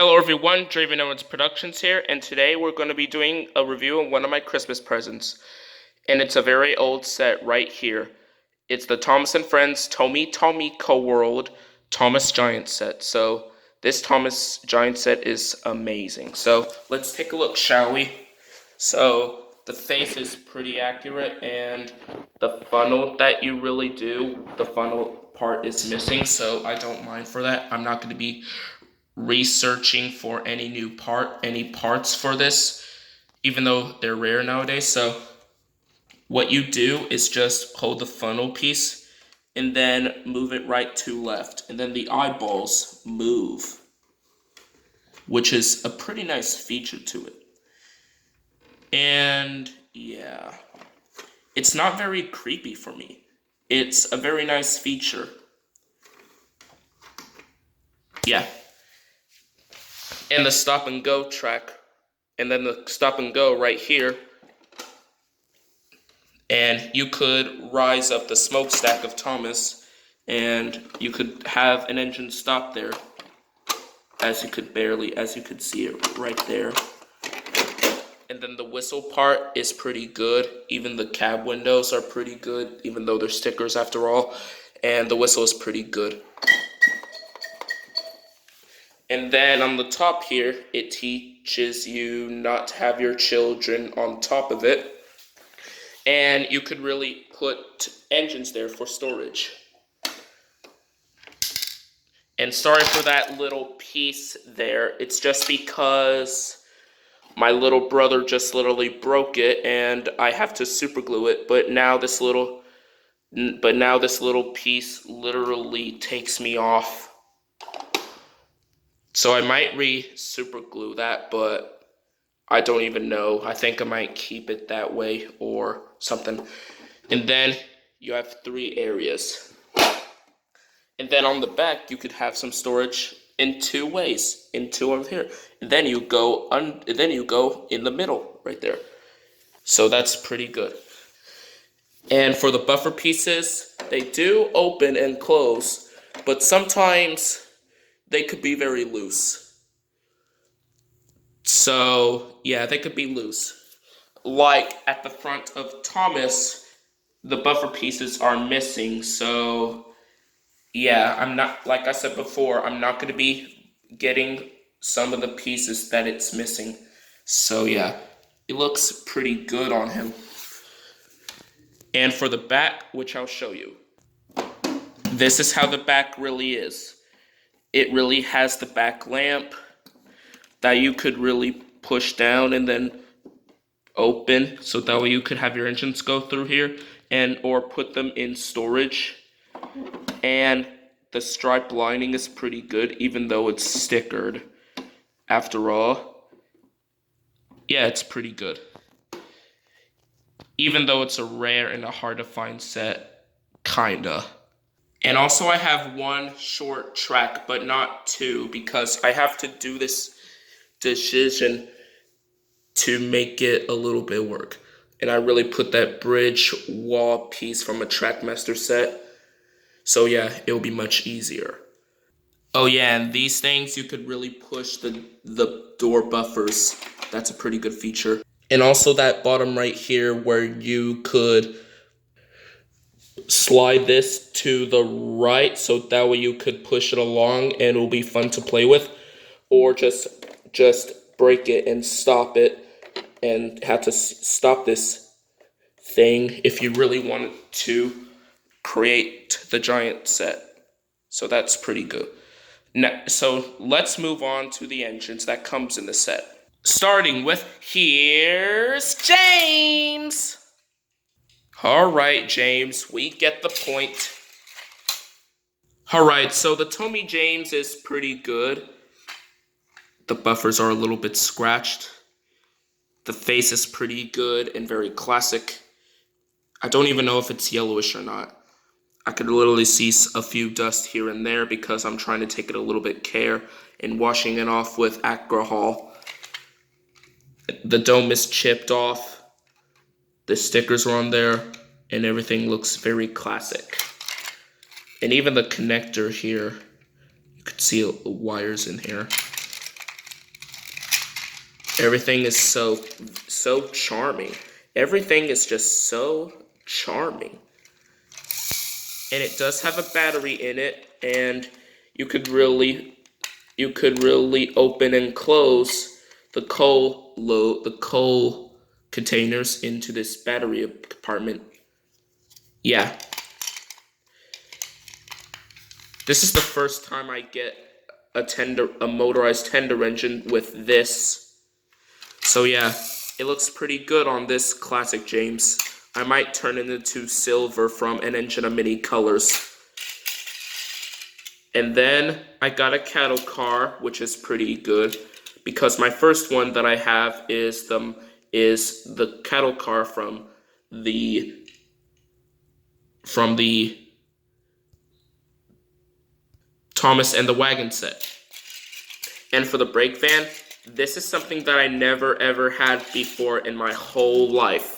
Hello everyone, Draven Owens Productions here, and today we're going to be doing a review of one of my Christmas presents. And it's a very old set right here. It's the Thomas & Friends Tomica World Thomas Giant set. So this Thomas Giant set is amazing. So let's take a look, shall we? So the face is pretty accurate, and the funnel that you really do, the funnel part is missing, so I don't mind for that. I'm not going to be researching for any parts for this, even though they're rare nowadays. So what you do is just hold the funnel piece and then move it right to left, and then the eyeballs move, which is a pretty nice feature to it. And yeah, it's not very creepy for me. It's a very nice feature. Yeah. And the stop and go track, and then the stop and go right here. And you could rise up the smokestack of Thomas, and you could have an engine stop there, as you could see it right there. And then the whistle part is pretty good. Even the cab windows are pretty good, even though they're stickers after all. And the whistle is pretty good. And then on the top here, it teaches you not to have your children on top of it. And you could really put engines there for storage. And sorry for that little piece there. It's just because my little brother just literally broke it, and I have to super glue it. But now this little piece literally takes me off. So I might super glue that, but I don't even know. I think I might keep it that way or something. And then you have 3 areas. And then on the back, you could have some storage in 2 ways, in 2 over here. And then you go in the middle right there. So that's pretty good. And for the buffer pieces, they do open and close, but sometimes they could be very loose. So, yeah, they could be loose. Like at the front of Thomas, the buffer pieces are missing. So, yeah, I'm not, like I said before, I'm not going to be getting some of the pieces that it's missing. So, yeah, it looks pretty good on him. And for the back, which I'll show you, this is how the back really is. It really has the back lamp that you could really push down and then open, so that way you could have your engines go through here or put them in storage. And the stripe lining is pretty good, even though it's stickered. After all, yeah, it's pretty good. Even though it's a rare and a hard to find set, kinda. And also I have 1 short track, but not 2, because I have to do this decision to make it a little bit work. And I really put that bridge wall piece from a Trackmaster set. So yeah, it will be much easier. Oh yeah, and these things, you could really push the door buffers. That's a pretty good feature. And also that bottom right here where you could slide this to the right, so that way you could push it along and it will be fun to play with, or just break it and stop it and have to stop this thing if you really wanted to create the giant set. So that's pretty good. Now, so let's move on to the engines that comes in the set. Starting with, here's James. Alright, James, we get the point. Alright, so the Tommy James is pretty good. The buffers are a little bit scratched. The face is pretty good and very classic. I don't even know if it's yellowish or not. I could literally see a few dust here and there because I'm trying to take it a little bit care and washing it off with alcohol. The dome is chipped off. The stickers are on there, and everything looks very classic. And even the connector here, you could see the wires in here. Everything is so charming. Everything is just so charming. And it does have a battery in it, and you could really open and close the coal containers into this battery compartment. Yeah. This is the first time I get a motorized tender engine with this. So yeah, it looks pretty good on this classic James. I might turn it into silver from an engine of many colors. And then I got a cattle car, which is pretty good because my first one that I have is the cattle car from the Thomas and the Wagon set. And for the brake van, this is something that I never ever had before in my whole life.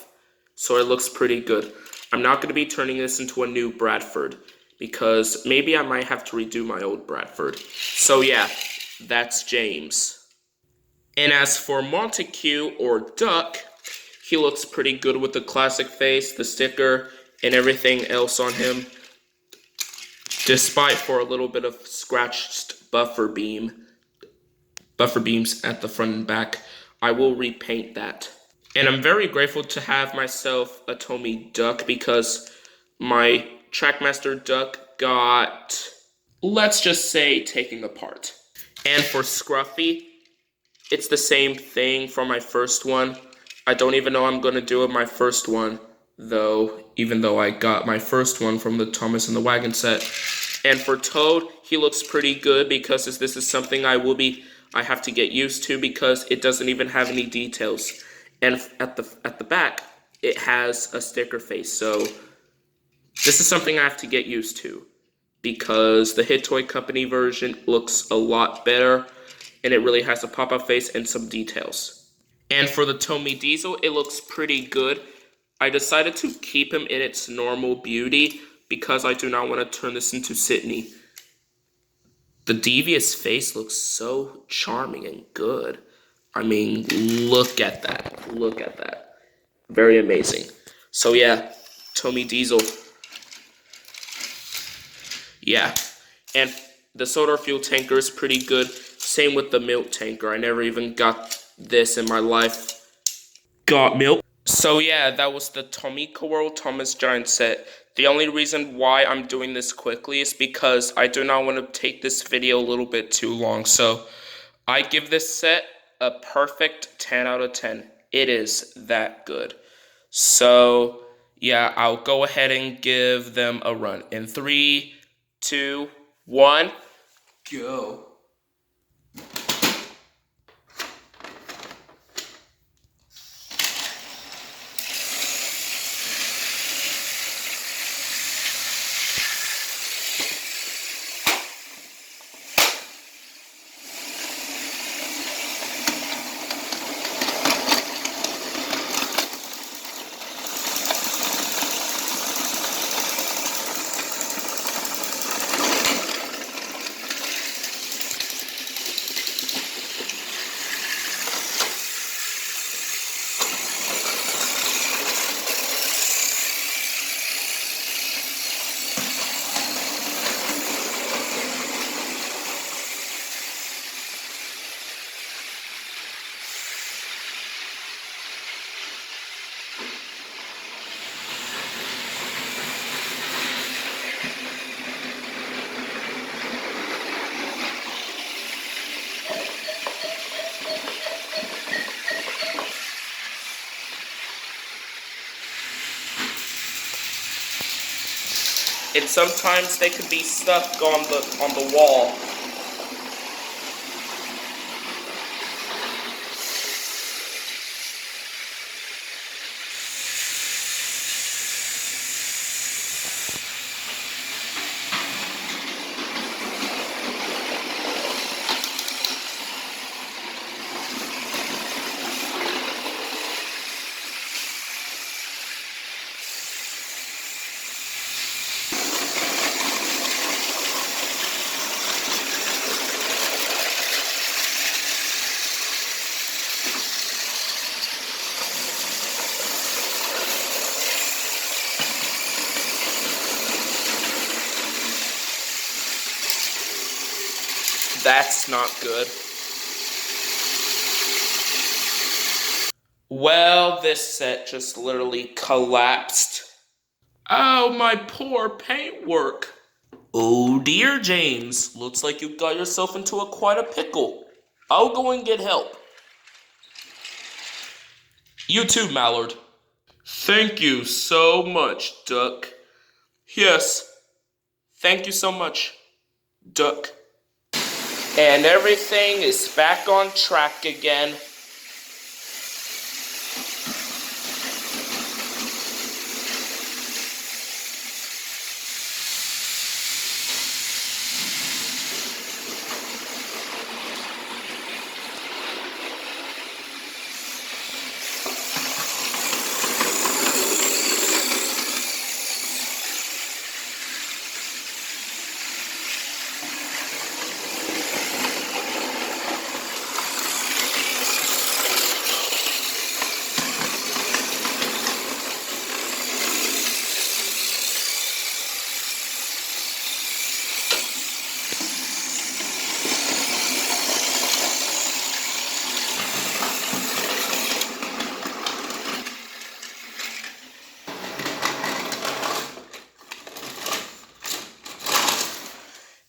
So it looks pretty good. I'm not going to be turning this into a new Bradford because maybe I might have to redo my old Bradford. So yeah, that's James. And as for Montague or Duck, he looks pretty good with the classic face, the sticker, and everything else on him. Despite for a little bit of scratched buffer beams at the front and back, I will repaint that. And I'm very grateful to have myself a Tomy Duck because my Trackmaster Duck got, let's just say, taken apart. And for Scruffy, it's the same thing from my first one. I don't even know I'm going to do with my first one, though, even though I got my first one from the Thomas and the Wagon set. And for Toad, he looks pretty good because this is something I have to get used to because it doesn't even have any details. And at the back, it has a sticker face. So this is something I have to get used to because the Hit Toy Company version looks a lot better and it really has a pop-up face and some details. And for the Tomy Diesel, it looks pretty good. I decided to keep him in its normal beauty because I do not want to turn this into Sydney. The devious face looks so charming and good. I mean, look at that. Look at that. Very amazing. So yeah, Tomy Diesel. Yeah. And the soda fuel tanker is pretty good. Same with the milk tanker. I never even got this in my life. Got milk. So yeah, that was the Tomica World Thomas Giant set. The only reason why I'm doing this quickly is because I do not want to take this video a little bit too long. So I give this set a perfect 10 out of 10. It is that good. So yeah, I'll go ahead and give them a run. In 3, 2, 1, go. And sometimes they could be stuck on the wall. That's not good. Well, this set just literally collapsed. Oh, my poor paintwork. Oh dear, James. Looks like you got yourself into quite a pickle. I'll go and get help. You too, Mallard. Thank you so much, Duck. Yes, thank you so much, Duck. And everything is back on track again.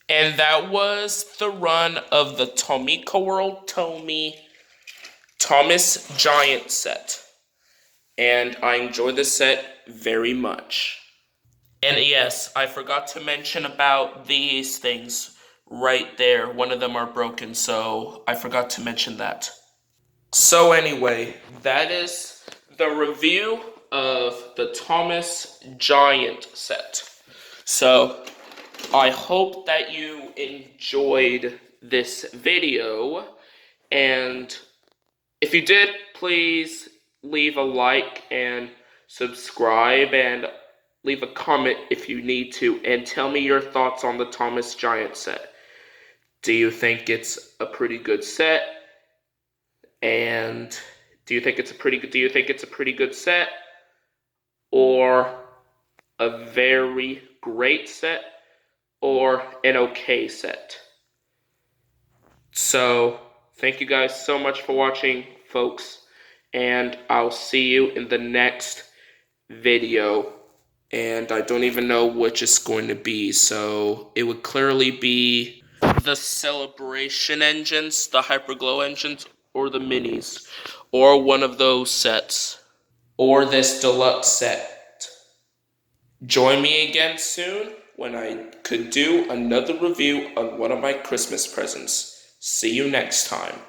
And that was the run of the Tomica World Thomas Giant set. And I enjoy this set very much. And yes, I forgot to mention about these things right there. One of them are broken, so I forgot to mention that. So anyway, that is the review of the Thomas Giant set. So I hope that you enjoyed this video, and if you did, please leave a like and subscribe and leave a comment if you need to, and tell me your thoughts on the Thomas Giant set. Do you think it's a pretty good set? And do you think it's a pretty good set, or a very great set, or an okay set? So, thank you guys so much for watching, folks, and I'll see you in the next video. And I don't even know which it's going to be, so it would clearly be the Celebration engines, the Hyperglow engines, or the minis, or one of those sets, or this deluxe set. Join me again soon when I could do another review on one of my Christmas presents. See you next time.